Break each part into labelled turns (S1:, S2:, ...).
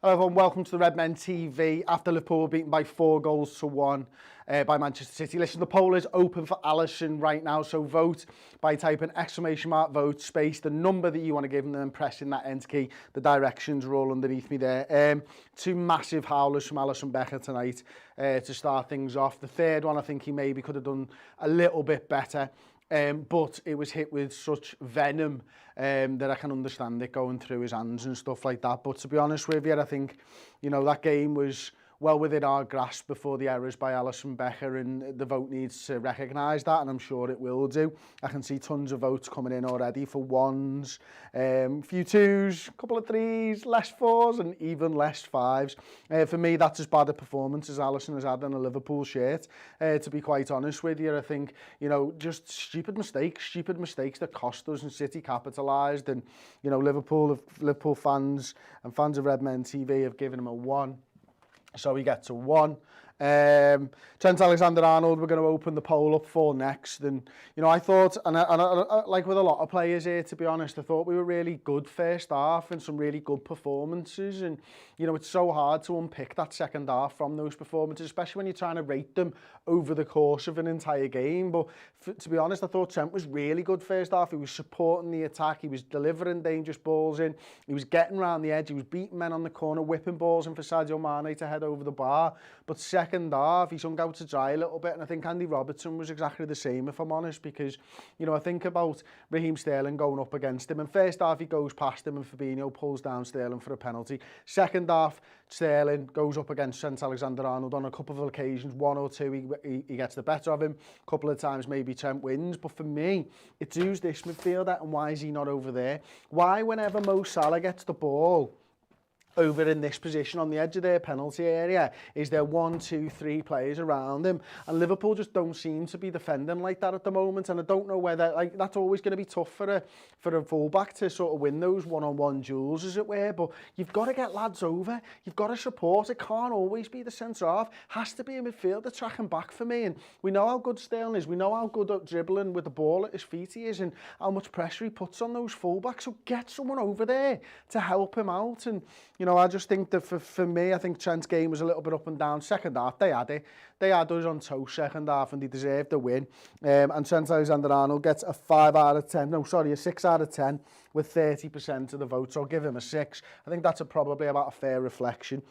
S1: Hello everyone, welcome to the Redmen TV. After Liverpool were beaten by 4-1 by Manchester City. Listen, the poll is open for Alisson right now, so vote by typing !vote space, the number that you want to give them, and then pressing that enter key. The directions are all underneath me there. Two massive howlers from Alisson Becker tonight to start things off. The third one, I think he maybe could have done a little bit better. But it was hit with such venom that I can understand it going through his hands and stuff like that. But to be honest with you, I think, you know, that game was well within our grasp before the errors by Alisson Becker, and the vote needs to recognise that, and I'm sure it will do. I can see tons of votes coming in already for ones, a few twos, a couple of threes, less fours, and even less fives. For me, that's as bad a performance as Alisson has had in a Liverpool shirt, to be quite honest with you. I think, you know, just stupid mistakes that cost us, and City capitalised, and, you know, Liverpool fans and fans of Redmen TV have given him a 1. So we get to 1. Trent Alexander-Arnold, we're going to open the poll up for next. And, you know, I thought, and I, like with a lot of players here, to be honest, I thought we were really good first half and some really good performances. And, you know, it's so hard to unpick that second half from those performances, especially when you're trying to rate them over the course of an entire game. But to be honest, I thought Trent was really good first half. He was supporting the attack. He was delivering dangerous balls in. He was getting around the edge. He was beating men on the corner, whipping balls in for Sadio Mane to head over the bar. But second half, he hung out to dry a little bit, and I think Andy Robertson was exactly the same, if I'm honest, because, you know, I think about Raheem Sterling going up against him, and first half he goes past him and Fabinho pulls down Sterling for a penalty. Second half, Sterling goes up against Trent Alexander-Arnold on a couple of occasions, one or two, he gets the better of him, a couple of times maybe Trent wins, but for me, it's who's this midfielder and why is he not over there? Why whenever Mo Salah gets the ball over in this position on the edge of their penalty area, is there 1, 2, 3 players around him, and Liverpool just don't seem to be defending like that at the moment, and I don't know whether, like, that's always going to be tough for a fullback to sort of win those one-on-one duels, as it were, but you've got to get lads over, you've got to support, it can't always be the centre half, has to be a midfielder tracking back for me, and we know how good Sterling is, we know how good at dribbling with the ball at his feet he is, and how much pressure he puts on those fullbacks, so get someone over there to help him out. And, you know, I just think that for me, I think Trent's game was a little bit up and down. Second half, they had it. They had us on toast second half, and they deserved the win. And Trent Alexander-Arnold gets a 5 out of 10. No, sorry, a 6 out of 10 with 30% of the vote. So I'll give him a 6. I think that's probably about a fair reflection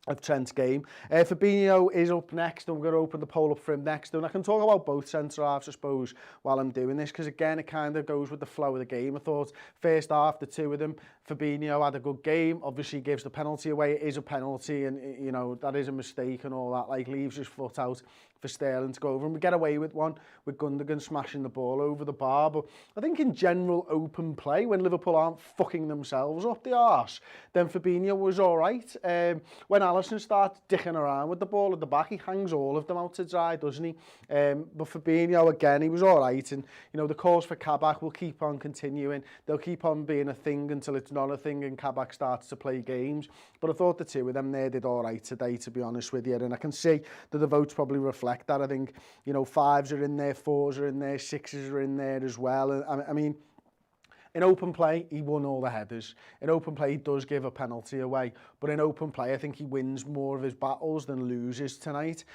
S1: of Trent's game. Fabinho is up next, and we're going to open the poll up for him next. And I can talk about both centre-halves, I suppose, while I'm doing this, because, again, it kind of goes with the flow of the game. I thought first half, the two of them, Fabinho had a good game. Obviously, gives the penalty away. It is a penalty, and, you know, that is a mistake and all that. Like, leaves his foot out for Sterling to go over, and we get away with one with Gundogan smashing the ball over the bar. But I think in general open play, when Liverpool aren't fucking themselves up the arse, then Fabinho was all right. When Alisson starts dicking around with the ball at the back, he hangs all of them out to dry, doesn't he? But Fabinho, again, he was all right, and, you know, the calls for Kabak will keep on continuing. They'll keep on being a thing until it's not a thing and Kabak starts to play games. But I thought the two of them there did all right today, to be honest with you, and I can see that the votes probably reflect that. I think, you know, 5s are in there, 4s are in there, 6s are in there as well. And I mean, in open play, he won all the headers. In open play, he does give a penalty away. But in open play, I think he wins more of his battles than loses tonight.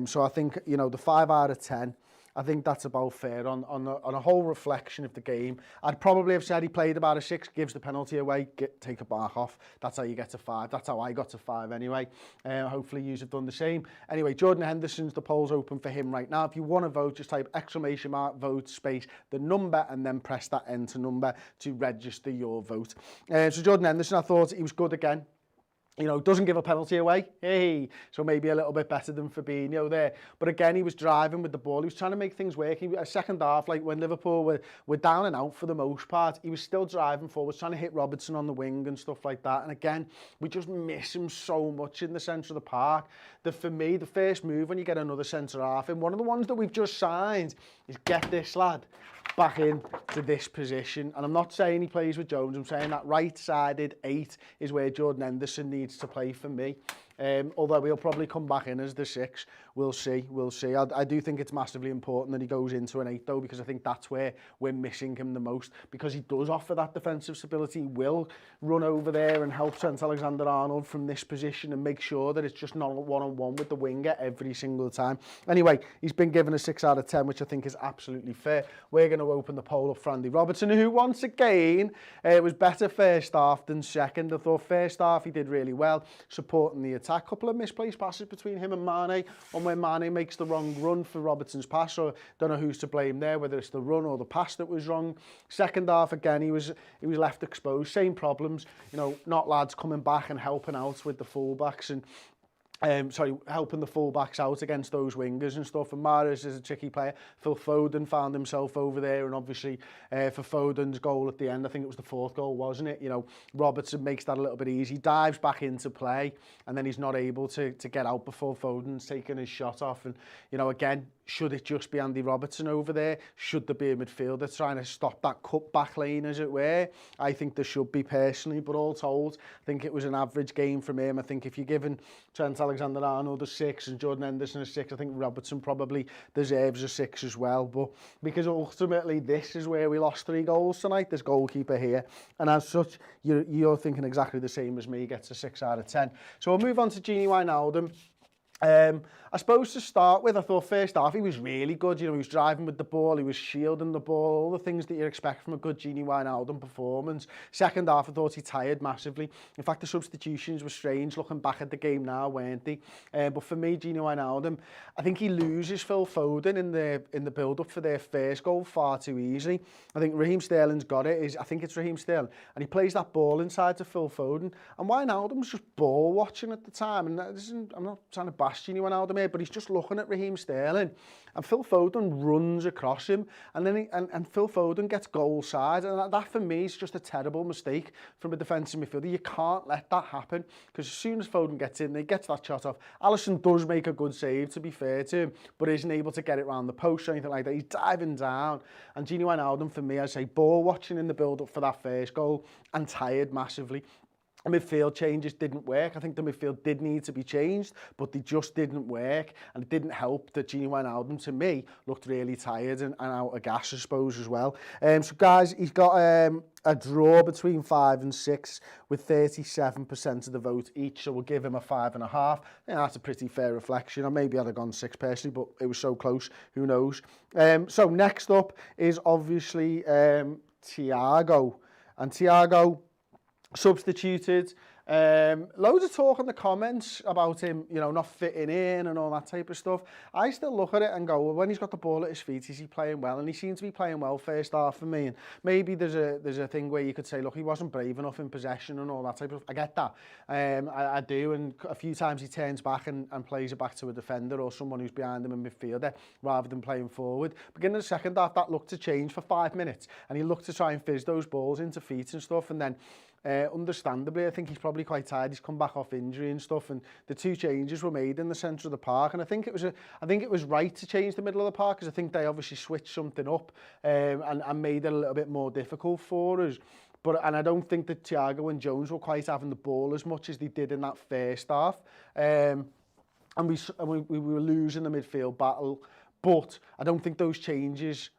S1: So I think, you know, the 5 out of 10, I think that's about fair on a whole reflection of the game. I'd probably have said he played about a 6, gives the penalty away, take a mark off. That's how you get to 5. That's how I got to 5 anyway. Hopefully you have done the same. Anyway, Jordan Henderson's, the poll's open for him right now. If you want to vote, just type !vote space, the number, and then press that enter number to register your vote. So Jordan Henderson, I thought he was good again. You know, doesn't give a penalty away. Hey, so maybe a little bit better than Fabinho there. But again, he was driving with the ball. He was trying to make things work. A second half, like when Liverpool were down and out for the most part, he was still driving forwards, trying to hit Robertson on the wing and stuff like that. And again, we just miss him so much in the centre of the park. That for me, the first move when you get another centre half, and one of the ones that we've just signed, is get this lad back in to this position. And I'm not saying he plays with Jones, I'm saying that right-sided 8 is where Jordan Henderson needs to play for me. Although he'll probably come back in as the 6. We'll see. I do think it's massively important that he goes into an 8 though, because I think that's where we're missing him the most, because he does offer that defensive stability. He will run over there and help Trent Alexander-Arnold from this position and make sure that it's just not a one-on-one with the winger every single time. Anyway, he's been given a 6 out of 10, which I think is absolutely fair. We're going to open the poll up for Andy Robertson, who once again was better first half than second. I thought first half he did really well, supporting the attack. Couple of misplaced passes between him and Mane, on where Mane makes the wrong run for Robertson's pass, so don't know who's to blame there, whether it's the run or the pass that was wrong. Second half, again, he was left exposed. Same problems, you know, not lads coming back and helping out with the fullbacks and helping the fullbacks out against those wingers and stuff. And Mahrez is a tricky player. Phil Foden found himself over there, and obviously for Foden's goal at the end, I think it was the 4th goal, wasn't it? You know, Robertson makes that a little bit easy, dives back into play, and then he's not able to get out before Foden's taking his shot off. And, you know, again, should it just be Andy Robertson over there? Should there be a midfielder trying to stop that cut back lane, as it were? I think there should be, personally, but all told, I think it was an average game from him. I think if you're giving Trent Alexander-Arnold a 6 and Jordan Henderson a 6, I think Robertson probably deserves a 6 as well. But because ultimately this is where we lost 3 goals tonight, this goalkeeper here, and as such, you're thinking exactly the same as me, gets a 6 out of 10. So we'll move on to Gini Wijnaldum. I suppose to start with, I thought first half he was really good. You know, he was driving with the ball, he was shielding the ball, all the things that you expect from a good Gini Wijnaldum performance. Second half, I thought he tired massively. In fact, the substitutions were strange looking back at the game now, weren't they? But for me, Gini Wijnaldum, I think he loses Phil Foden in the build-up for their first goal far too easily. I think Raheem Sterling's got it. I think it's Raheem Sterling, and he plays that ball inside to Phil Foden, and Wijnaldum's just ball watching at the time. And I'm not trying to bash Gini Wijnaldum here, but he's just looking at Raheem Sterling, and Phil Foden runs across him, and then and Phil Foden gets goal side, and that for me is just a terrible mistake from a defensive midfielder. You can't let that happen, because as soon as Foden gets in, he gets that shot off. Alisson does make a good save, to be fair to him, but isn't able to get it round the post or anything like that. He's diving down, and Gini Wijnaldum, for me, I say ball watching in the build-up for that first goal, and tired massively. The midfield changes didn't work. I think the midfield did need to be changed, but they just didn't work, and it didn't help that Gini Wijnaldum, to me, looked really tired and out of gas, I suppose, as well. So, guys, he's got a draw between 5 and 6 with 37% of the vote each, so we'll give him a 5.5. Yeah, that's a pretty fair reflection. Or maybe I'd have gone 6 personally, but it was so close, who knows. So next up is obviously Thiago, and Thiago substituted. Loads of talk in the comments about him, you know, not fitting in and all that type of stuff. I still look at it and go, well, when he's got the ball at his feet, is he playing well? And he seemed to be playing well first half for me. And maybe there's a thing where you could say, look, he wasn't brave enough in possession and all that type of. I get that. I do. And a few times he turns back and plays it back to a defender or someone who's behind him in midfielder rather than playing forward. Beginning of the second half, that looked to change for 5 minutes, and he looked to try and fizz those balls into feet and stuff. And then understandably, I think he's probably quite tired. He's come back off injury and stuff, and the 2 changes were made in the centre of the park, and I think it was right to change the middle of the park, because I think they obviously switched something up and made it a little bit more difficult for us. And I don't think that Thiago and Jones were quite having the ball as much as they did in that first half, and we were losing the midfield battle, but I don't think those changes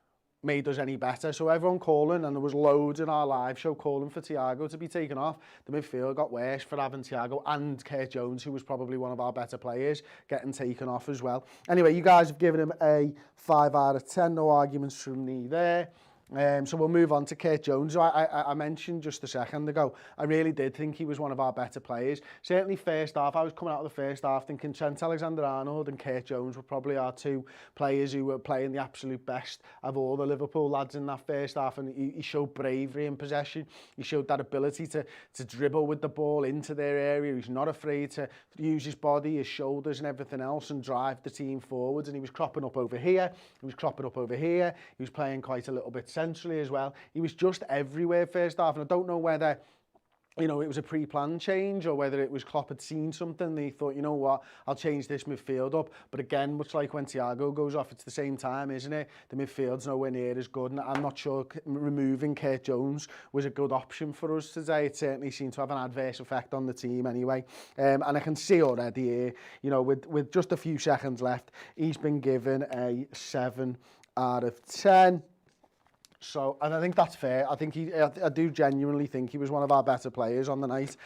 S1: made us any better. So everyone calling, and there was loads in our live show calling for Thiago to be taken off. The midfield got worse for having Thiago and Kurt Jones, who was probably one of our better players, getting taken off as well. Anyway, you guys have given him a 5 out of 10. No arguments from me there. So we'll move on to Kurt Jones. I mentioned just a second ago, I really did think he was one of our better players. Certainly first half, I was coming out of the first half thinking Trent Alexander-Arnold and Kurt Jones were probably our 2 players who were playing the absolute best of all the Liverpool lads in that first half, and he showed bravery in possession. He showed that ability to dribble with the ball into their area. He's not afraid to use his body, his shoulders and everything else and drive the team forwards, and he was cropping up over here, he was cropping up over here, he was playing quite a little bit centrally as well. He was just everywhere first half, and I don't know whether you know, it was a pre-planned change, or whether it was Klopp had seen something, they thought, you know what, I'll change this midfield up. But again, much like when Thiago goes off, it's the same time, isn't it? The midfield's nowhere near as good, and I'm not sure removing Kurt Jones was a good option for us today. It certainly seemed to have an adverse effect on the team anyway. And I can see already here, you know, with just a few seconds left, he's been given a 7 out of 10. So, and I think that's fair. I think I do genuinely think he was one of our better players on the night.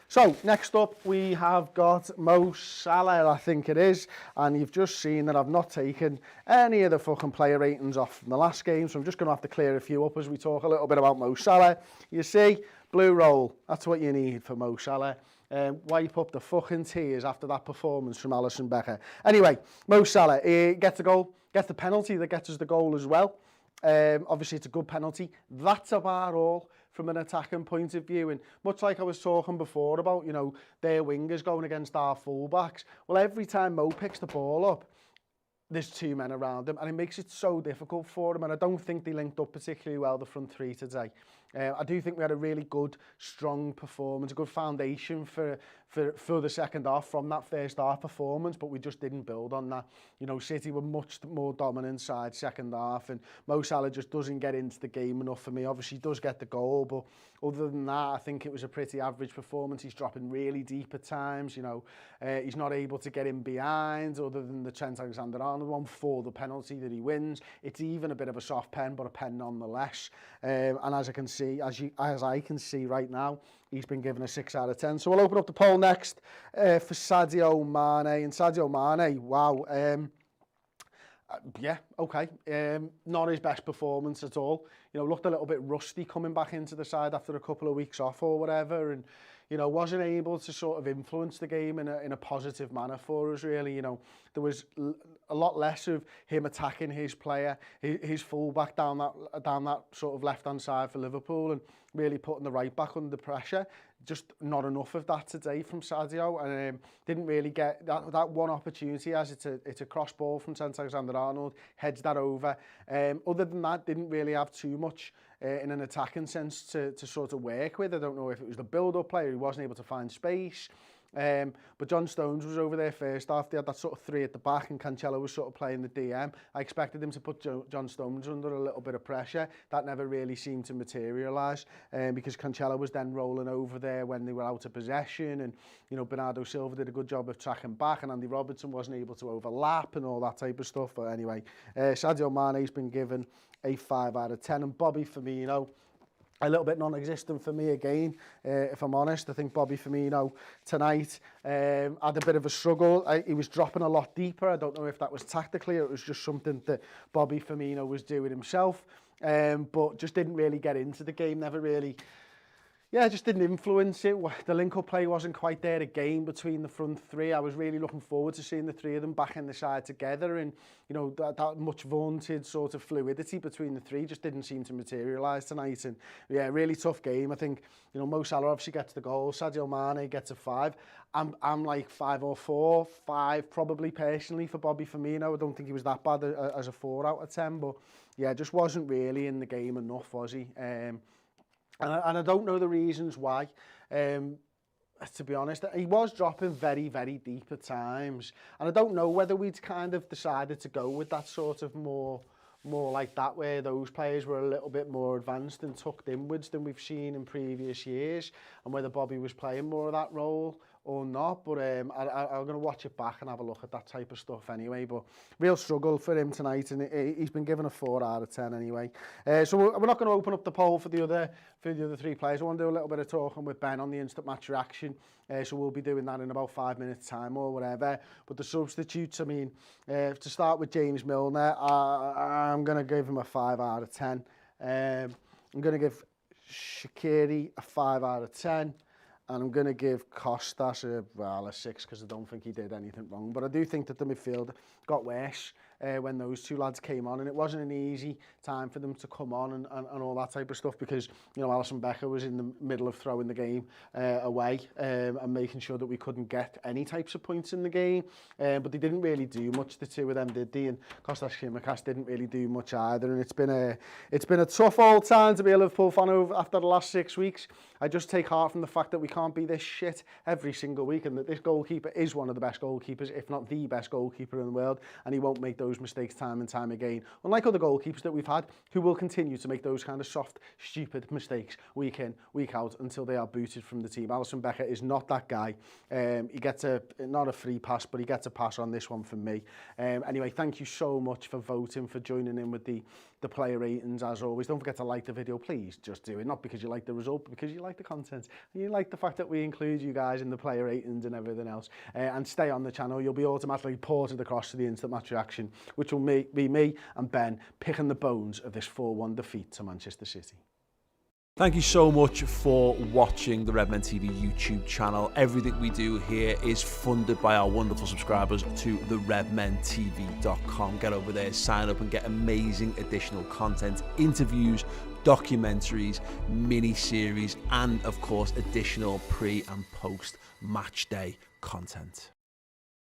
S1: So, next up, we have got Mo Salah, I think it is. And you've just seen that I've not taken any of the fucking player ratings off from the last game. So I'm just going to have to clear a few up as we talk a little bit about Mo Salah. You see, blue roll. That's what you need for Mo Salah. Wipe up the fucking tears after that performance from Alisson Becker. Anyway, Mo Salah gets a goal, gets the penalty that gets us the goal as well. Obviously, it's a good penalty. That's about all from an attacking point of view. And much like I was talking before about, you know, their wingers going against our fullbacks. Well, every time Mo picks the ball up, there's two men around him, and it makes it so difficult for him. And I don't think they linked up particularly well, the front three today. I do think we had a really good, strong performance, a good foundation for the second half from that first half performance, but we just didn't build on that. You know, City were much more dominant side second half, and Mo Salah just doesn't get into the game enough for me. Obviously, he does get the goal, but other than that, I think it was a pretty average performance. He's dropping really deep at times, you know. He's not able to get in behind, other than the Trent Alexander-Arnold one for the penalty that he wins. It's even a bit of a soft pen, but a pen nonetheless. And as I can see, as I can see right now, he's been given a 6 out of 10. So we'll open up the poll next for Sadio Mane. And Sadio Mane, wow. Yeah, okay. Not his best performance at all. You know, looked a little bit rusty coming back into the side after a couple of weeks off or whatever, and you know, wasn't able to sort of influence the game in a positive manner for us, really. You know, there was a lot less of him attacking his player, his fullback down that sort of left-hand side for Liverpool, and really putting the right back under pressure. Just not enough of that today from Sadio, and didn't really get that one opportunity as it's a cross ball from Trent Alexander-Arnold, heads that over. Other than that, didn't really have too much in an attacking sense to sort of work with. I don't know if it was the build-up player who wasn't able to find space. But John Stones was over there first half. They had that sort of three at the back, and Cancelo was sort of playing the DM. I expected him to put John Stones under a little bit of pressure. That never really seemed to materialise, because Cancelo was then rolling over there when they were out of possession, and you know, Bernardo Silva did a good job of tracking back, and Andy Robertson wasn't able to overlap and all that type of stuff. But anyway, Sadio Mane's been given a 5 out of 10, and Bobby Firmino, a little bit non-existent for me again, if I'm honest. I think Bobby Firmino tonight had a bit of a struggle. He was dropping a lot deeper. I don't know if that was tactically or it was just something that Bobby Firmino was doing himself, but just didn't really get into the game, never really... Yeah, just didn't influence it. The link-up play wasn't quite there again between the front three. I was really looking forward to seeing the three of them back in the side together, and you know, that much vaunted sort of fluidity between the three just didn't seem to materialise tonight. And yeah, really tough game. I think, you know, Mo Salah obviously gets the goal, Sadio Mane gets a 5. I'm like 5 or 4, 5 probably personally for Bobby Firmino. I don't think he was that bad as a 4 out of 10, but yeah, just wasn't really in the game enough, was he? And I don't know the reasons why, to be honest. He was dropping very, very deep at times. And I don't know whether we'd kind of decided to go with that sort of more like that, where those players were a little bit more advanced and tucked inwards than we've seen in previous years, and whether Bobby was playing more of that role or not. But I'm going to watch it back and have a look at that type of stuff anyway. But real struggle for him tonight, and he's been given a 4 out of 10 anyway. So we're not going to open up the poll for the other three players. I want to do a little bit of talking with Ben on the instant match reaction. So we'll be doing that in about 5 minutes time or whatever. But the substitutes, I mean, to start with James Milner, I'm going to give him a 5 out of 10. I'm going to give Shaqiri a 5 out of 10. And I'm going to give Costas a 6, because I don't think he did anything wrong. But I do think that the midfield got worse when those two lads came on, and it wasn't an easy time for them to come on and all that type of stuff, because, you know, Alisson Becker was in the middle of throwing the game away and making sure that we couldn't get any types of points in the game, but they didn't really do much, the two of them, did they? And Kostas Tsimikas didn't really do much either, and it's been a tough old time to be a Liverpool fan after the last 6 weeks. I just take heart from the fact that we can't be this shit every single week, and that this goalkeeper is one of the best goalkeepers, if not the best goalkeeper in the world, and he won't make those mistakes time and time again, unlike other goalkeepers that we've had who will continue to make those kind of soft, stupid mistakes week in, week out, until they are booted from the team. Alisson Becker is not that guy. He gets not a free pass, but he gets a pass on this one from me. Anyway, thank you so much for voting, for joining in with the player ratings. As always, don't forget to like the video. Please just do it, not because you like the result, but because you like the content and you like the fact that we include you guys in the player ratings and everything else. And stay on the channel. You'll be automatically ported across to the instant match reaction, which will be me and Ben picking the bones of this 4-1 defeat to Manchester City.
S2: Thank you so much for watching the Redmen TV YouTube channel. Everything we do here is funded by our wonderful subscribers to the redmentv.com. Get over there, sign up and get amazing additional content, interviews, documentaries, mini-series, and of course additional pre and post match day content.